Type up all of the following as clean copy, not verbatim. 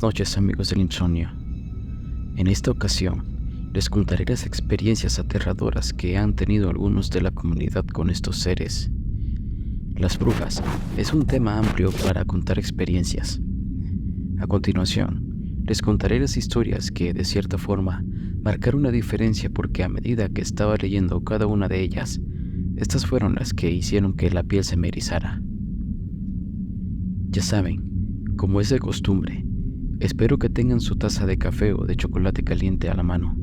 Buenas noches, amigos del insomnio. En esta ocasión les contaré las experiencias aterradoras que han tenido algunos de la comunidad con estos seres. Las brujas es un tema amplio para contar experiencias. A continuación, les contaré las historias que, de cierta forma, marcaron una diferencia porque a medida que estaba leyendo cada una de ellas, estas fueron las que hicieron que la piel se me erizara. Ya saben, como es de costumbre, espero que tengan su taza de café o de chocolate caliente a la mano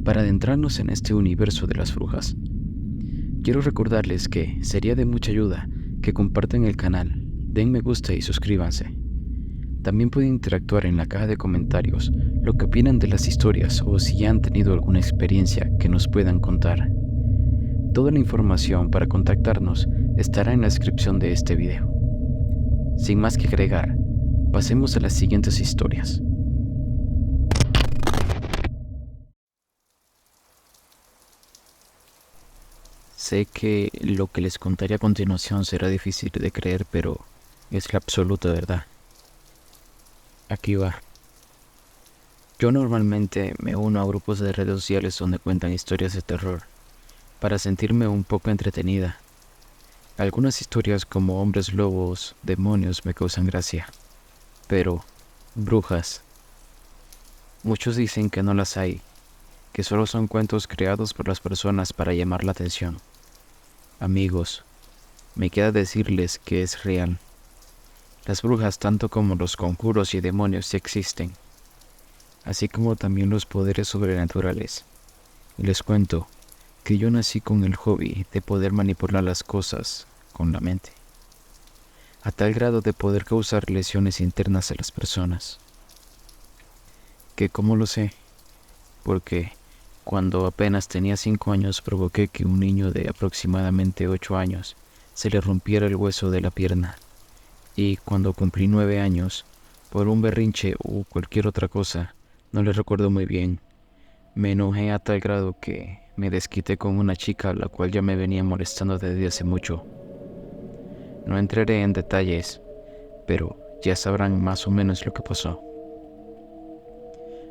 para adentrarnos en este universo de las brujas. Quiero recordarles que sería de mucha ayuda que compartan el canal, den me gusta y suscríbanse. También pueden interactuar en la caja de comentarios lo que opinan de las historias o si han tenido alguna experiencia que nos puedan contar. Toda la información para contactarnos estará en la descripción de este video. Sin más que agregar, pasemos a las siguientes historias. Sé que lo que les contaré a continuación será difícil de creer, pero es la absoluta verdad. Aquí va. Yo normalmente me uno a grupos de redes sociales donde cuentan historias de terror, para sentirme un poco entretenida. Algunas historias como hombres lobos, demonios me causan gracia, pero brujas. Muchos dicen que no las hay, que solo son cuentos creados por las personas para llamar la atención. Amigos, me queda decirles que es real. Las brujas, tanto como los conjuros y demonios, sí existen, así como también los poderes sobrenaturales. Y les cuento que yo nací con el hobby de poder manipular las cosas con la mente, a tal grado de poder causar lesiones internas a las personas. ¿Que cómo lo sé? Porque cuando apenas tenía 5 años provoqué que un niño de aproximadamente 8 años se le rompiera el hueso de la pierna. Y cuando cumplí 9 años, por un berrinche o cualquier otra cosa, no le recuerdo muy bien, me enojé a tal grado que me desquité con una chica a la cual ya me venía molestando desde hace mucho. No entraré en detalles, pero ya sabrán más o menos lo que pasó.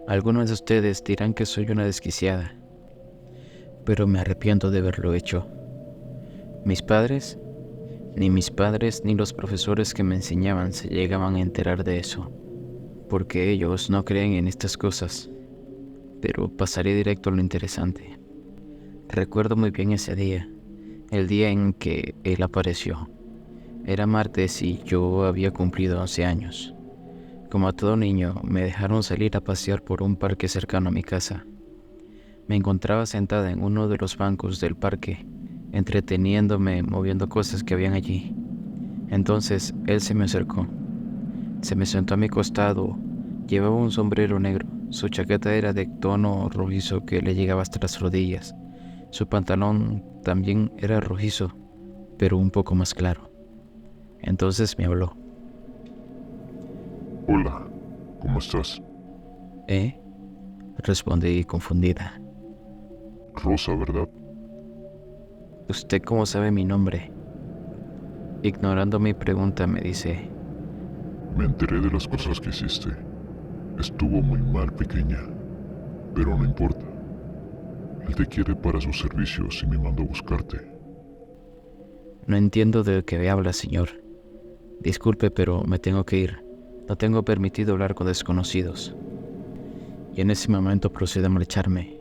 Algunos de ustedes dirán que soy una desquiciada, pero me arrepiento de haberlo hecho. Mis padres ni los profesores que me enseñaban se llegaban a enterar de eso, porque ellos no creen en estas cosas. Pero pasaré directo a lo interesante. Recuerdo muy bien ese día, el día en que él apareció. Era martes y yo había cumplido 11 años. Como a todo niño, me dejaron salir a pasear por un parque cercano a mi casa. Me encontraba sentada en uno de los bancos del parque, entreteniéndome moviendo cosas que habían allí. Entonces él se me acercó. Se me sentó a mi costado. Llevaba un sombrero negro. Su chaqueta era de tono rojizo que le llegaba hasta las rodillas. Su pantalón también era rojizo, pero un poco más claro. Entonces me habló. Hola, ¿cómo estás? ¿Eh? Respondí confundida. Rosa, ¿verdad? ¿Usted cómo sabe mi nombre? Ignorando mi pregunta me dice, Me enteré de las cosas que hiciste. Estuvo muy mal, pequeña. Pero no importa. Él te quiere para sus servicios y me mandó a buscarte. no entiendo de qué me habla, señor. Disculpe, pero me tengo que ir. No tengo permitido hablar con desconocidos. Y en ese momento procede a marcharme.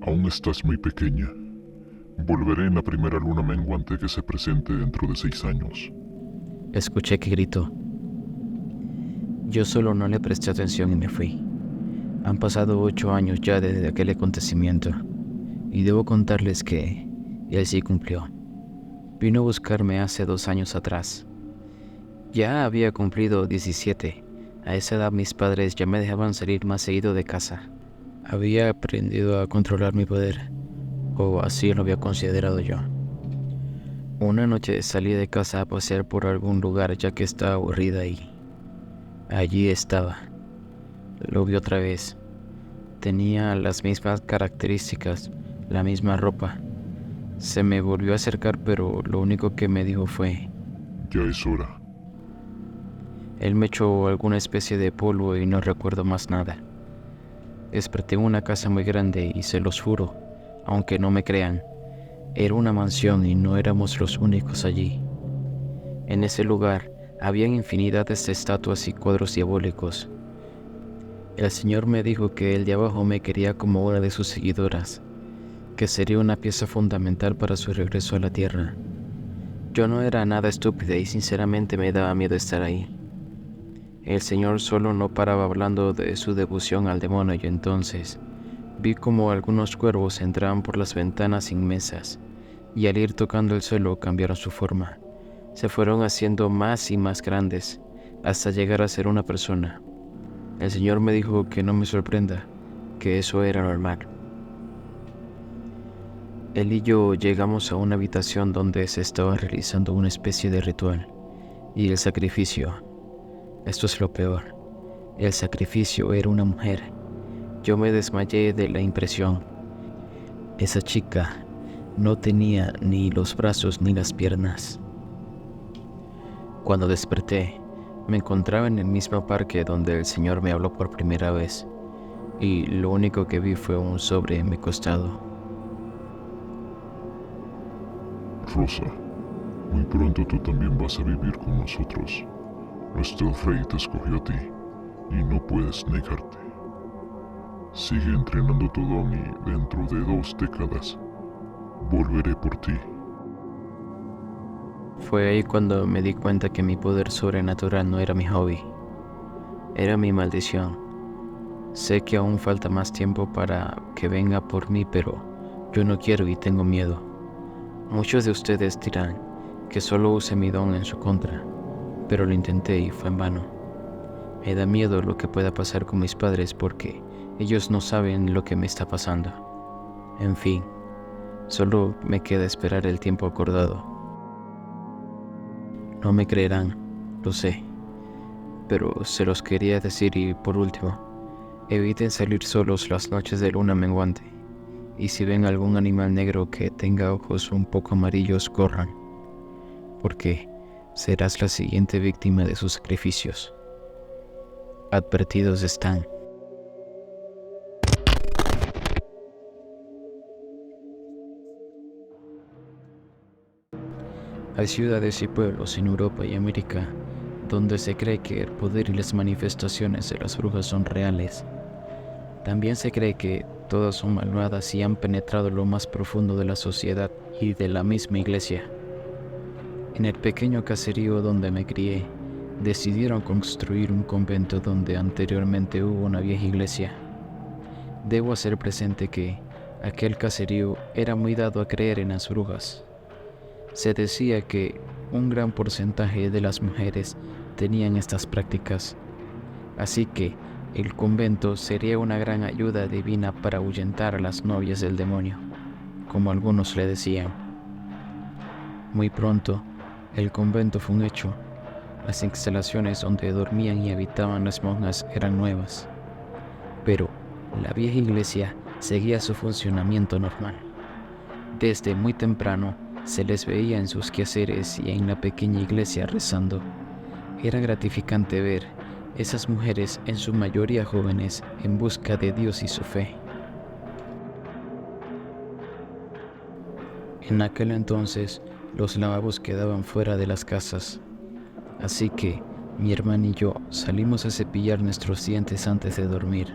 Aún estás muy pequeña. Volveré en la primera luna menguante que se presente dentro de 6 años. Escuché que gritó. Yo solo no le presté atención y me fui. Han pasado 8 años ya desde aquel acontecimiento. Y debo contarles que él sí cumplió. Vino a buscarme hace 2 años atrás. Ya había cumplido 17. A esa edad mis padres ya me dejaban salir más seguido de casa. Había aprendido a controlar mi poder, o así lo había considerado yo. Una noche salí de casa a pasear por algún lugar ya que estaba aburrida y allí estaba. Lo vi otra vez. Tenía las mismas características, la misma ropa. Se me volvió a acercar, pero lo único que me dijo fue: Ya es hora. Él me echó alguna especie de polvo y no recuerdo más nada. Desperté en una casa muy grande y se los juro, aunque no me crean, era una mansión y no éramos los únicos allí. En ese lugar habían infinidades de estatuas y cuadros diabólicos. El Señor me dijo que el de abajo me quería como una de sus seguidoras, que sería una pieza fundamental para su regreso a la tierra. Yo no era nada estúpida y sinceramente me daba miedo estar ahí. El Señor solo no paraba hablando de su devoción al demonio y entonces vi como algunos cuervos entraban por las ventanas inmensas y al ir tocando el suelo cambiaron su forma. Se fueron haciendo más y más grandes hasta llegar a ser una persona. El Señor me dijo que no me sorprenda, que eso era normal. Él y yo llegamos a una habitación donde se estaba realizando una especie de ritual y el sacrificio. Esto es lo peor. El sacrificio era una mujer. Yo me desmayé de la impresión. Esa chica no tenía ni los brazos ni las piernas. Cuando desperté, me encontraba en el mismo parque donde el Señor me habló por primera vez, y lo único que vi fue un sobre en mi costado. Rosa, muy pronto tú también vas a vivir con nosotros. Nuestro rey te escogió a ti y no puedes negarte. Sigue entrenando tu don y dentro de 2 décadas volveré por ti. Fue ahí cuando me di cuenta que mi poder sobrenatural no era mi hobby, era mi maldición. Sé que aún falta más tiempo para que venga por mí, pero yo no quiero y tengo miedo. Muchos de ustedes dirán que solo use mi don en su contra, pero lo intenté y fue en vano. Me da miedo lo que pueda pasar con mis padres porque ellos no saben lo que me está pasando. En fin, solo me queda esperar el tiempo acordado. No me creerán, lo sé, pero se los quería decir y por último, eviten salir solos las noches de luna menguante y si ven algún animal negro que tenga ojos un poco amarillos, corran, porque serás la siguiente víctima de sus sacrificios. Advertidos están. Hay ciudades y pueblos en Europa y América donde se cree que el poder y las manifestaciones de las brujas son reales. También se cree que todas son malvadas y han penetrado lo más profundo de la sociedad y de la misma iglesia. En el pequeño caserío donde me crié, decidieron construir un convento donde anteriormente hubo una vieja iglesia. Debo hacer presente que aquel caserío era muy dado a creer en las brujas. Se decía que un gran porcentaje de las mujeres tenían estas prácticas, así que el convento sería una gran ayuda divina para ahuyentar a las novias del demonio, como algunos le decían. Muy pronto, el convento fue un hecho. Las instalaciones donde dormían y habitaban las monjas eran nuevas, pero la vieja iglesia seguía su funcionamiento normal. Desde muy temprano, se les veía en sus quehaceres y en la pequeña iglesia rezando. Era gratificante ver esas mujeres, en su mayoría jóvenes, en busca de Dios y su fe. En aquel entonces, los lavabos quedaban fuera de las casas, así que mi hermana y yo salimos a cepillar nuestros dientes antes de dormir.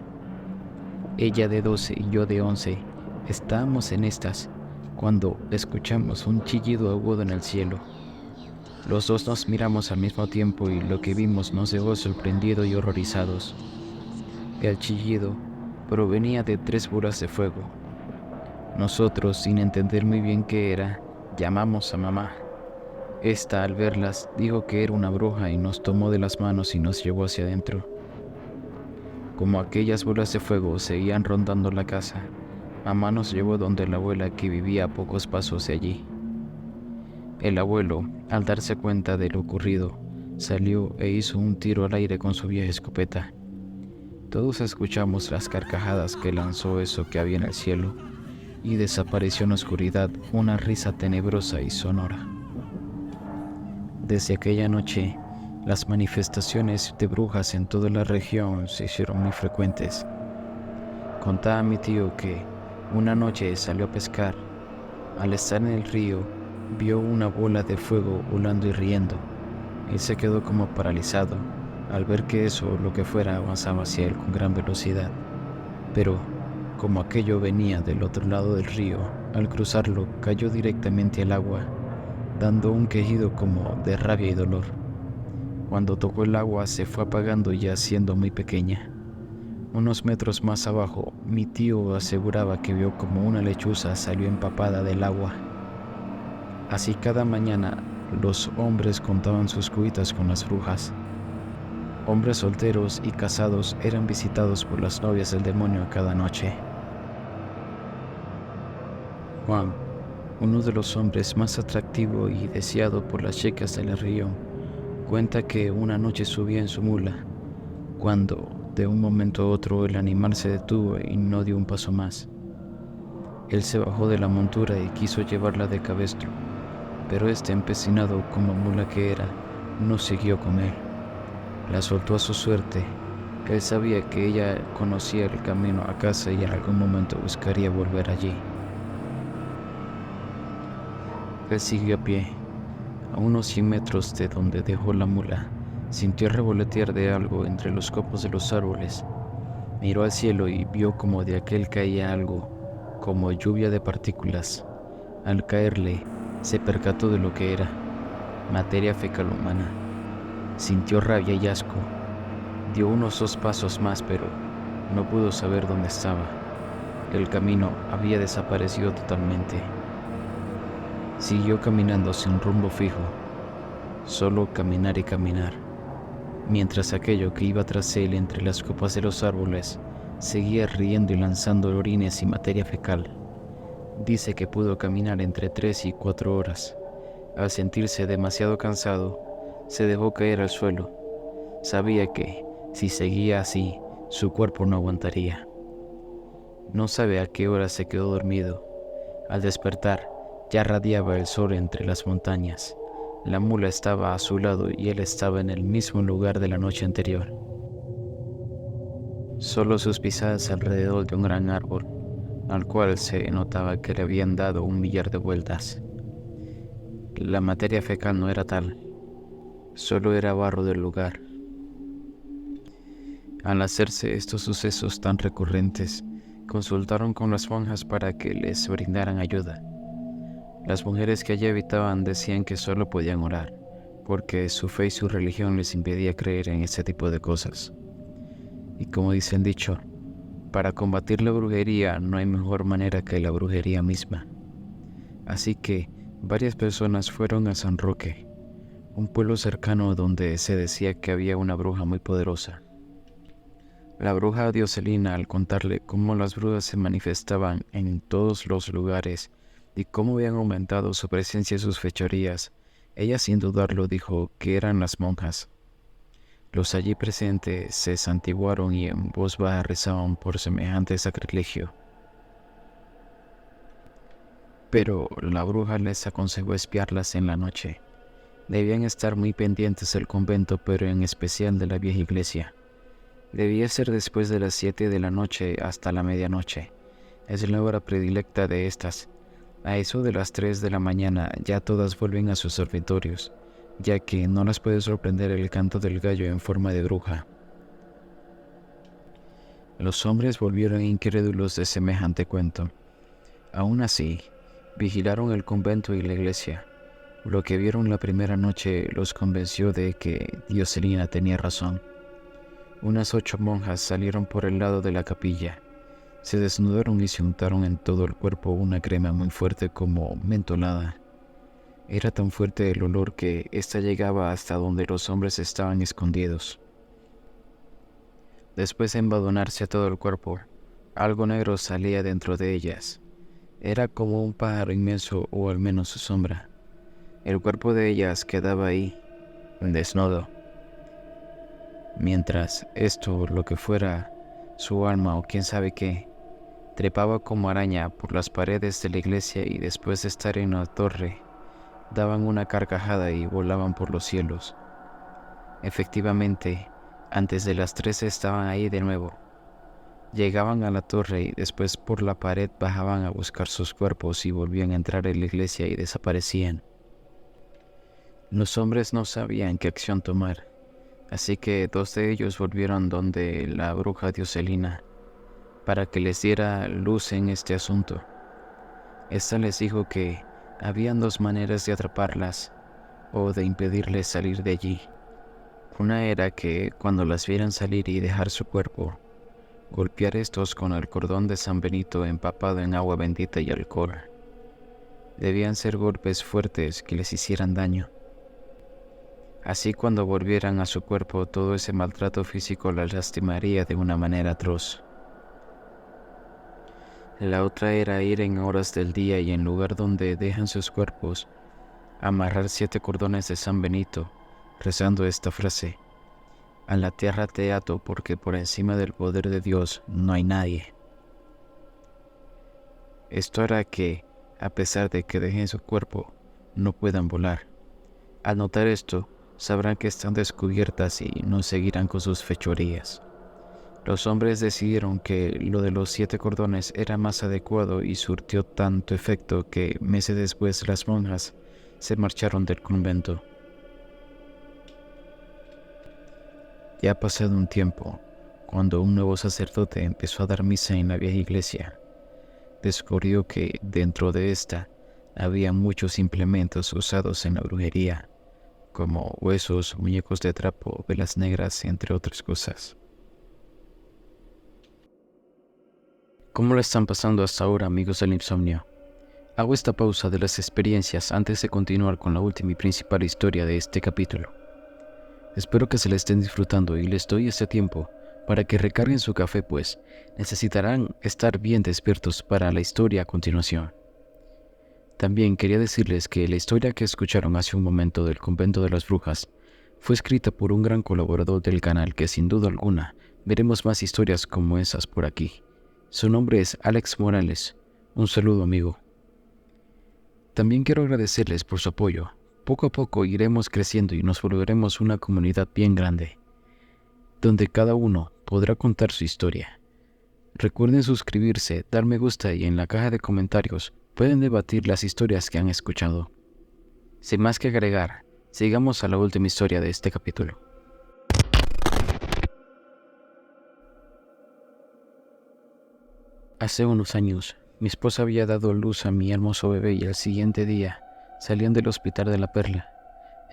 Ella de 12 y yo de 11, estábamos en estas cuando escuchamos un chillido agudo en el cielo. Los dos nos miramos al mismo tiempo y lo que vimos nos dejó sorprendidos y horrorizados. El chillido provenía de 3 bolas de fuego. Nosotros, sin entender muy bien qué era, llamamos a mamá. Esta, al verlas, dijo que era una bruja y nos tomó de las manos y nos llevó hacia adentro. Como aquellas bolas de fuego seguían rondando la casa, mamá nos llevó donde la abuela que vivía a pocos pasos de allí. El abuelo, al darse cuenta de lo ocurrido, salió e hizo un tiro al aire con su vieja escopeta. Todos escuchamos las carcajadas que lanzó eso que había en el cielo, y desapareció en la oscuridad una risa tenebrosa y sonora. Desde aquella noche, Las manifestaciones de brujas en toda la región se hicieron muy frecuentes. Contaba mi tío que una noche salió a pescar. Al estar en el río, vio una bola de fuego volando y riendo. Él se quedó como paralizado al ver que eso o lo que fuera avanzaba hacia él con gran velocidad. Pero, como aquello venía del otro lado del río, al cruzarlo cayó directamente al agua, dando un quejido como de rabia y dolor. Cuando tocó el agua se fue apagando ya siendo muy pequeña. Unos metros más abajo, mi tío aseguraba que vio como una lechuza salió empapada del agua. Así cada mañana los hombres contaban sus cuitas con las brujas. Hombres solteros y casados eran visitados por las novias del demonio cada noche. Juan, uno de los hombres más atractivo y deseado por las chicas de la región, cuenta que una noche subía en su mula, cuando de un momento a otro el animal se detuvo y no dio un paso más. Él se bajó de la montura y quiso llevarla de cabestro, pero este, empecinado como mula que era, no siguió con él. La soltó a su suerte. Él sabía que ella conocía el camino a casa y en algún momento buscaría volver allí. Él siguió a pie. A unos 100 metros de donde dejó la mula, sintió revolotear de algo entre los copos de los árboles. Miró al cielo y vio como de aquel caía algo, como lluvia de partículas. Al caerle, se percató de lo que era: materia fecal humana. Sintió rabia y asco. Dio unos 2 pasos más, pero no pudo saber dónde estaba. El camino había desaparecido totalmente. Siguió caminando sin rumbo fijo, solo caminar y caminar, mientras aquello que iba tras él entre las copas de los árboles seguía riendo y lanzando orines y materia fecal. Dice que pudo caminar entre 3 y 4 horas. Al sentirse demasiado cansado, se dejó caer al suelo. Sabía que, si seguía así, su cuerpo no aguantaría. No sabe a qué hora se quedó dormido. Al despertar, ya radiaba el sol entre las montañas. La mula estaba a su lado y él estaba en el mismo lugar de la noche anterior. Solo sus pisadas alrededor de un gran árbol, al cual se notaba que le habían dado 1.000.000 de vueltas. La materia fecal no era tal, solo era barro del lugar. Al hacerse estos sucesos tan recurrentes, consultaron con las monjas para que les brindaran ayuda. Las mujeres que allí habitaban decían que solo podían orar, porque su fe y su religión les impedía creer en ese tipo de cosas. Y como dice el dicho, para combatir la brujería no hay mejor manera que la brujería misma. Así que varias personas fueron a San Roque, un pueblo cercano donde se decía que había una bruja muy poderosa. La bruja Dioselina, al contarle cómo las brujas se manifestaban en todos los lugares y cómo habían aumentado su presencia y sus fechorías, ella sin dudarlo dijo que eran las monjas. Los allí presentes se santiguaron y en voz baja rezaban por semejante sacrilegio. Pero la bruja les aconsejó espiarlas en la noche. Debían estar muy pendientes del convento, pero en especial de la vieja iglesia. Debía ser después de las 7 de la noche hasta la medianoche. Es la hora predilecta de estas. A eso de las 3 de la mañana ya todas vuelven a sus dormitorios, ya que no las puede sorprender el canto del gallo en forma de bruja. Los hombres volvieron incrédulos de semejante cuento. Aún así, vigilaron el convento y la iglesia. Lo que vieron la primera noche los convenció de que Dioselina tenía razón. Unas 8 monjas salieron por el lado de la capilla. Se desnudaron y se untaron en todo el cuerpo una crema muy fuerte como mentolada. Era tan fuerte el olor que ésta llegaba hasta donde los hombres estaban escondidos. Después de embadurnarse a todo el cuerpo, algo negro salía dentro de ellas. Era como un pájaro inmenso, o al menos su sombra. El cuerpo de ellas quedaba ahí, desnudo. Mientras esto, lo que fuera, su alma o quién sabe qué, trepaba como araña por las paredes de la iglesia y después de estar en la torre, daban una carcajada y volaban por los cielos. Efectivamente, antes de las 13 estaban ahí de nuevo. Llegaban a la torre y después por la pared bajaban a buscar sus cuerpos y volvían a entrar en la iglesia y desaparecían. Los hombres no sabían qué acción tomar, así que 2 de ellos volvieron donde la bruja Dioselina para que les diera luz en este asunto. Esta les dijo que habían 2 maneras de atraparlas o de impedirles salir de allí. Una era que cuando las vieran salir y dejar su cuerpo, golpear estos con el cordón de San Benito empapado en agua bendita y alcohol. Debían ser golpes fuertes que les hicieran daño. Así cuando volvieran a su cuerpo todo ese maltrato físico las lastimaría de una manera atroz. La otra era ir en horas del día y en lugar donde dejan sus cuerpos, amarrar 7 cordones de San Benito, rezando esta frase: a la tierra te ato porque por encima del poder de Dios no hay nadie. Esto hará que, a pesar de que dejen su cuerpo, no puedan volar. Al notar esto, sabrán que están descubiertas y no seguirán con sus fechorías. Los hombres decidieron que lo de los 7 cordones era más adecuado y surtió tanto efecto que meses después las monjas se marcharon del convento. Ya ha pasado un tiempo, cuando un nuevo sacerdote empezó a dar misa en la vieja iglesia, descubrió que dentro de esta había muchos implementos usados en la brujería, como huesos, muñecos de trapo, velas negras, entre otras cosas. ¿Cómo lo están pasando hasta ahora, amigos del insomnio? Hago esta pausa de las experiencias antes de continuar con la última y principal historia de este capítulo. Espero que se la estén disfrutando y les doy este tiempo para que recarguen su café, pues necesitarán estar bien despiertos para la historia a continuación. También quería decirles que la historia que escucharon hace un momento del convento de las brujas fue escrita por un gran colaborador del canal que sin duda alguna veremos más historias como esas por aquí. Su nombre es Alex Morales. Un saludo, amigo. También quiero agradecerles por su apoyo. Poco a poco iremos creciendo y nos volveremos una comunidad bien grande, donde cada uno podrá contar su historia. Recuerden suscribirse, dar me gusta y en la caja de comentarios pueden debatir las historias que han escuchado. Sin más que agregar, sigamos a la última historia de este capítulo. Hace unos años, mi esposa había dado luz a mi hermoso bebé y al siguiente día salían del Hospital de la Perla,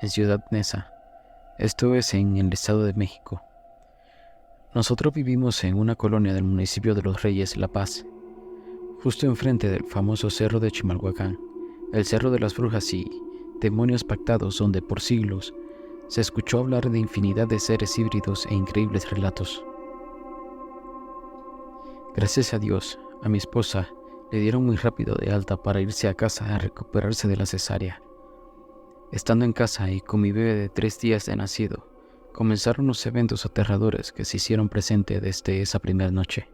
en Ciudad Neza. Esto es en el Estado de México. Nosotros vivimos en una colonia del municipio de Los Reyes, La Paz, justo enfrente del famoso cerro de Chimalhuacán, el cerro de las brujas y demonios pactados, donde por siglos se escuchó hablar de infinidad de seres híbridos e increíbles relatos. Gracias a Dios, a mi esposa le dieron muy rápido de alta para irse a casa a recuperarse de la cesárea. Estando en casa y con mi bebé de 3 días de nacido, comenzaron los eventos aterradores que se hicieron presente desde esa primera noche.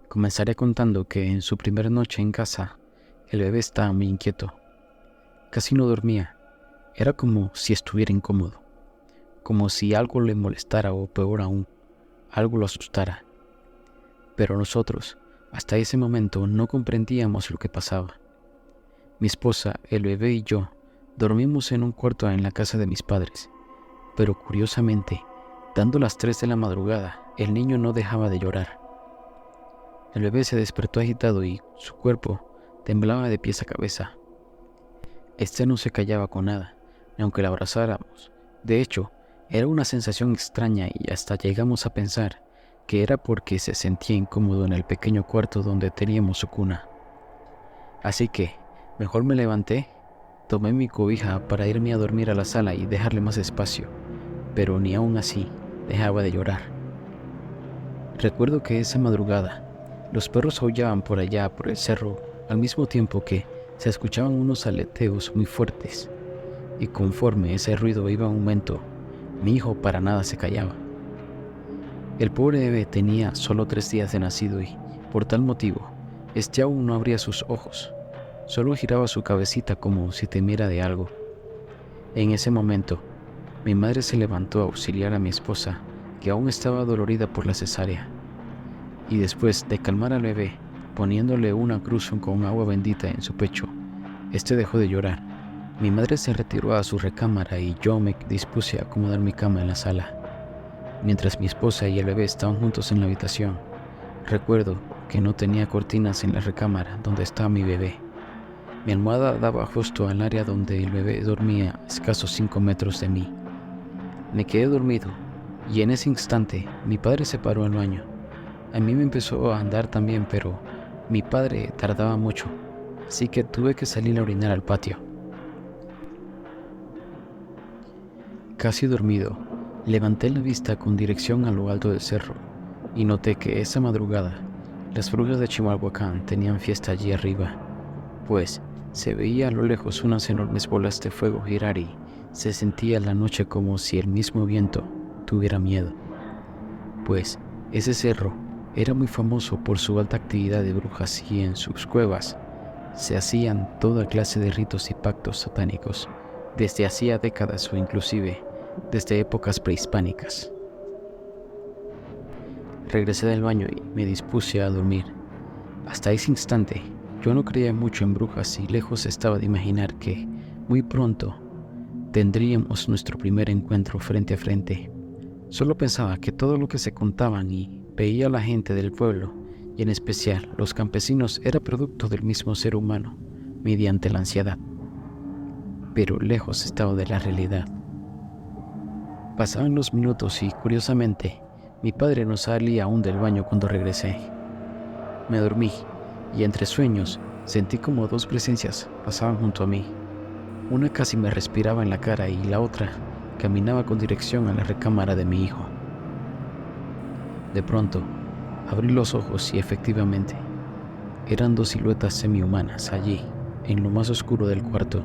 Comenzaré contando que en su primera noche en casa, el bebé estaba muy inquieto. Casi no dormía. Era como si estuviera incómodo, como si algo le molestara o peor aún, algo lo asustara. Pero nosotros, hasta ese momento, no comprendíamos lo que pasaba. Mi esposa, el bebé y yo dormimos en un cuarto en la casa de mis padres, pero curiosamente, dando las 3 de la madrugada, el niño no dejaba de llorar. El bebé se despertó agitado y su cuerpo temblaba de pies a cabeza. Este no se callaba con nada, ni aunque la abrazáramos. De hecho, era una sensación extraña y hasta llegamos a pensar que era porque se sentía incómodo en el pequeño cuarto donde teníamos su cuna. Así que, mejor me levanté, tomé mi cobija para irme a dormir a la sala y dejarle más espacio, pero ni aún así dejaba de llorar. Recuerdo que esa madrugada, los perros aullaban por allá por el cerro, al mismo tiempo que se escuchaban unos aleteos muy fuertes, y conforme ese ruido iba en aumento, mi hijo para nada se callaba. El pobre bebé tenía solo 3 días de nacido y, por tal motivo, este aún no abría sus ojos, solo giraba su cabecita como si temiera de algo. En ese momento, Mi madre se levantó a auxiliar a mi esposa, que aún estaba dolorida por la cesárea, y después de calmar al bebé, poniéndole una cruz con agua bendita en su pecho, este dejó de llorar. Mi madre se retiró a su recámara y yo me dispuse a acomodar mi cama en la sala. Mientras mi esposa y el bebé estaban juntos en la habitación, recuerdo que no tenía cortinas en la recámara donde estaba mi bebé. Mi almohada daba justo al área donde el bebé dormía a escasos 5 metros de mí. Me quedé dormido y en ese instante mi padre se paró al baño. A mí me empezó a andar también, pero mi padre tardaba mucho, así que tuve que salir a orinar al patio. Casi dormido, levanté la vista con dirección a lo alto del cerro y noté que esa madrugada las brujas de Chimalhuacán tenían fiesta allí arriba, pues se veía a lo lejos unas enormes bolas de fuego girar y se sentía la noche como si el mismo viento tuviera miedo, pues ese cerro era muy famoso por su alta actividad de brujas y en sus cuevas se hacían toda clase de ritos y pactos satánicos desde hacía décadas o inclusive desde épocas prehispánicas. Regresé del baño y me dispuse a dormir. Hasta ese instante yo no creía mucho en brujas y lejos estaba de imaginar que muy pronto tendríamos nuestro primer encuentro frente a frente. Solo pensaba que todo lo que se contaban y veía a la gente del pueblo, y en especial los campesinos, era producto del mismo ser humano, mediante la ansiedad. Pero lejos estaba de la realidad. Pasaban los minutos y, curiosamente, mi padre no salía aún del baño cuando regresé. Me dormí y entre sueños sentí como dos presencias pasaban junto a mí. Una casi me respiraba en la cara y la otra caminaba con dirección a la recámara de mi hijo. De pronto, abrí los ojos y efectivamente, eran dos siluetas semi-humanas allí, en lo más oscuro del cuarto.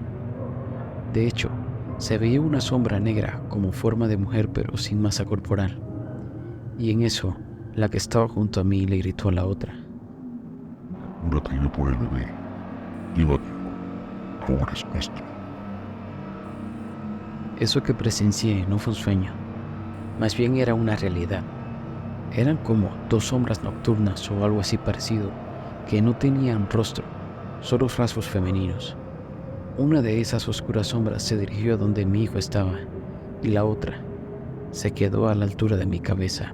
De hecho, se veía una sombra negra como forma de mujer pero sin masa corporal. Y en eso, la que estaba junto a mí le gritó a la otra: Apúrate y ve por el bebé. Llévatelo. Ahora es nuestro. Eso que presencié no fue un sueño, más bien era una realidad. Eran como dos sombras nocturnas o algo así parecido, que no tenían rostro, solo rasgos femeninos. Una de esas oscuras sombras se dirigió a donde mi hijo estaba, y la otra se quedó a la altura de mi cabeza,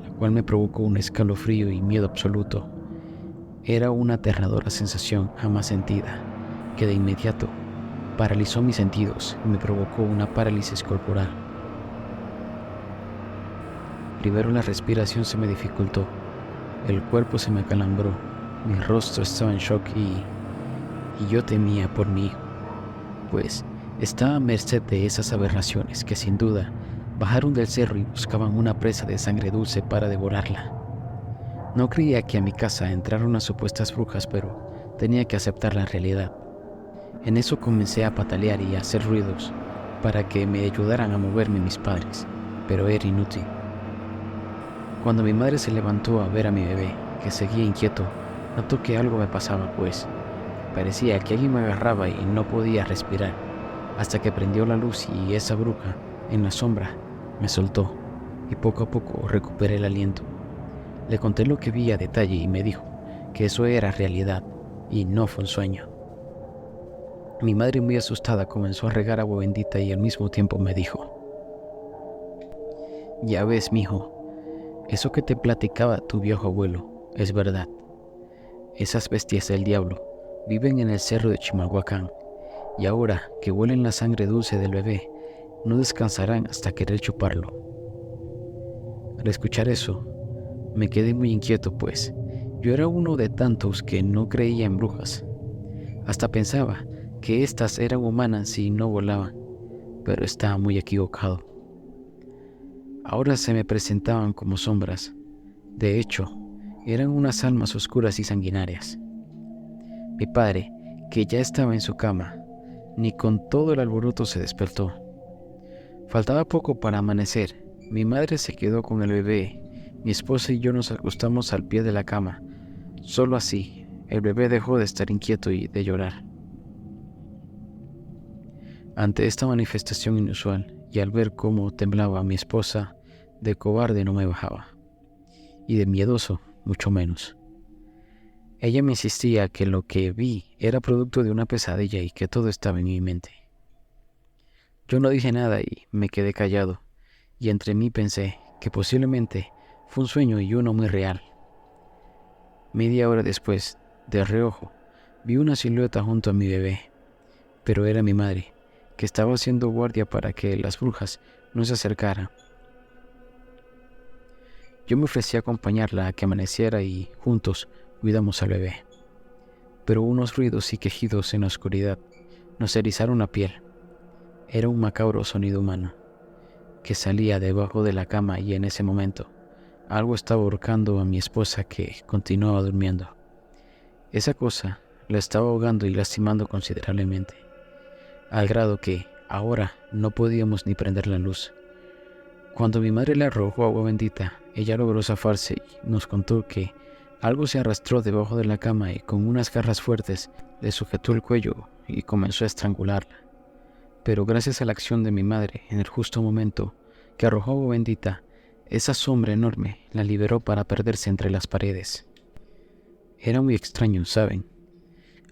la cual me provocó un escalofrío y miedo absoluto. Era una aterradora sensación jamás sentida, que de inmediato paralizó mis sentidos y me provocó una parálisis corporal. Primero la respiración se me dificultó, el cuerpo se me acalambró, mi rostro estaba en shock y yo temía por mi hijo, pues estaba a merced de esas aberraciones que sin duda bajaron del cerro y buscaban una presa de sangre dulce para devorarla. No creía que a mi casa entraran unas supuestas brujas, pero tenía que aceptar la realidad. En eso comencé a patalear y a hacer ruidos para que me ayudaran a moverme mis padres, pero era inútil. Cuando mi madre se levantó a ver a mi bebé, que seguía inquieto, notó que algo me pasaba, pues parecía que alguien me agarraba y no podía respirar, hasta que prendió la luz y esa bruja, en la sombra, me soltó y poco a poco recuperé el aliento. Le conté lo que vi a detalle y me dijo que eso era realidad y no fue un sueño. Mi madre, muy asustada, comenzó a regar agua bendita y al mismo tiempo me dijo: ya ves, mijo, eso que te platicaba tu viejo abuelo es verdad. Esas bestias del diablo viven en el cerro de Chimalhuacán y ahora que huelen la sangre dulce del bebé, no descansarán hasta querer chuparlo. Al escuchar eso, me quedé muy inquieto, pues yo era uno de tantos que no creía en brujas. Hasta pensaba que éstas eran humanas y no volaban, pero estaba muy equivocado. Ahora se me presentaban como sombras. De hecho, eran unas almas oscuras y sanguinarias. Mi padre, que ya estaba en su cama, ni con todo el alboroto se despertó. Faltaba poco para amanecer. Mi madre se quedó con el bebé. Mi esposa y yo nos acostamos al pie de la cama. Solo así, el bebé dejó de estar inquieto y de llorar. Ante esta manifestación inusual y al ver cómo temblaba mi esposa, de cobarde no me bajaba, y de miedoso mucho menos. Ella me insistía que lo que vi era producto de una pesadilla y que todo estaba en mi mente. Yo no dije nada y me quedé callado, y entre mí pensé que posiblemente fue un sueño y uno muy real. Media hora después, de reojo, vi una silueta junto a mi bebé, pero era mi madre, que estaba haciendo guardia para que las brujas no se acercaran. Yo me ofrecí a acompañarla a que amaneciera y juntos cuidamos al bebé. Pero unos ruidos y quejidos en la oscuridad nos erizaron la piel. Era un macabro sonido humano que salía debajo de la cama y en ese momento algo estaba ahorcando a mi esposa que continuaba durmiendo. Esa cosa la estaba ahogando y lastimando considerablemente, al grado que ahora no podíamos ni prender la luz. Cuando mi madre le arrojó agua bendita, ella logró zafarse y nos contó que algo se arrastró debajo de la cama y con unas garras fuertes le sujetó el cuello y comenzó a estrangularla. Pero gracias a la acción de mi madre, en el justo momento que arrojó agua bendita, esa sombra enorme la liberó para perderse entre las paredes. Era muy extraño, ¿saben?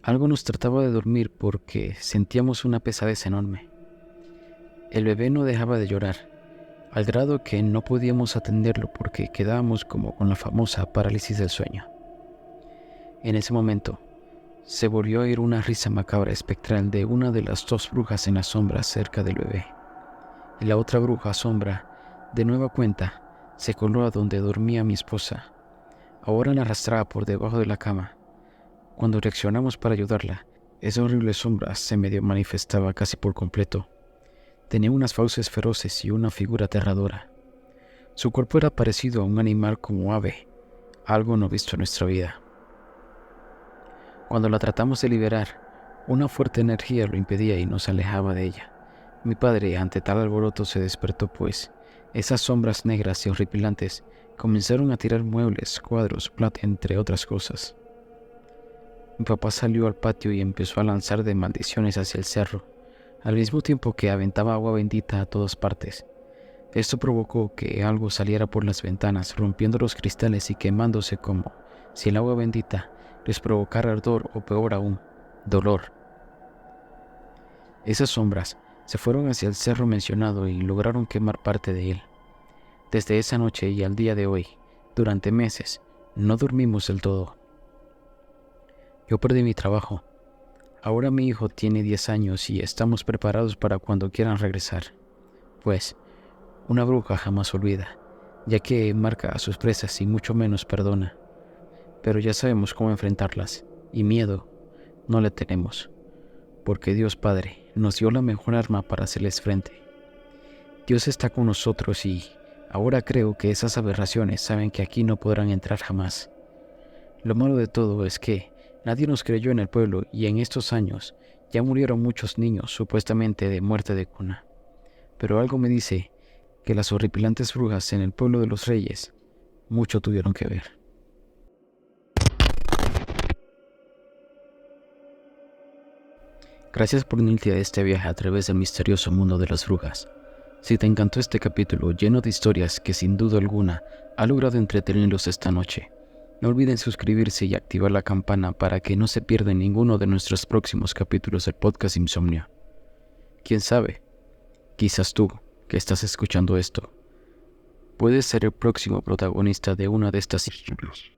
Algo nos trataba de dormir porque sentíamos una pesadez enorme. El bebé no dejaba de llorar, al grado que no podíamos atenderlo porque quedábamos como con la famosa parálisis del sueño. En ese momento, se volvió a oír una risa macabra espectral de una de las dos brujas en la sombra cerca del bebé. Y la otra bruja sombra, de nueva cuenta, se coló a donde dormía mi esposa. Ahora la arrastraba por debajo de la cama. Cuando reaccionamos para ayudarla, esa horrible sombra se medio manifestaba casi por completo. Tenía unas fauces feroces y una figura aterradora. Su cuerpo era parecido a un animal como ave, algo no visto en nuestra vida. Cuando la tratamos de liberar, una fuerte energía lo impedía y nos alejaba de ella. Mi padre, ante tal alboroto, se despertó, pues esas sombras negras y horripilantes comenzaron a tirar muebles, cuadros, plata, entre otras cosas. Mi papá salió al patio y empezó a lanzar de maldiciones hacia el cerro, al mismo tiempo que aventaba agua bendita a todas partes. Esto provocó que algo saliera por las ventanas, rompiendo los cristales y quemándose como si el agua bendita les provocara ardor o peor aún, dolor. Esas sombras se fueron hacia el cerro mencionado y lograron quemar parte de él. Desde esa noche y al día de hoy, durante meses, no dormimos del todo. Yo perdí mi trabajo. Ahora mi hijo tiene 10 años y estamos preparados para cuando quieran regresar. Pues, una bruja jamás olvida, ya que marca a sus presas y mucho menos perdona. Pero ya sabemos cómo enfrentarlas, y miedo no le tenemos, porque Dios Padre nos dio la mejor arma para hacerles frente. Dios está con nosotros y ahora creo que esas aberraciones saben que aquí no podrán entrar jamás. Lo malo de todo es que nadie nos creyó en el pueblo y en estos años ya murieron muchos niños supuestamente de muerte de cuna. Pero algo me dice que las horripilantes brujas en el pueblo de los reyes mucho tuvieron que ver. Gracias por unirte a este viaje a través del misterioso mundo de las brujas. Si te encantó este capítulo lleno de historias que sin duda alguna ha logrado entretenerlos esta noche, no olviden suscribirse y activar la campana para que no se pierdan ninguno de nuestros próximos capítulos del podcast Insomnio. ¿Quién sabe? Quizás tú, que estás escuchando esto, puedes ser el próximo protagonista de una de estas historias.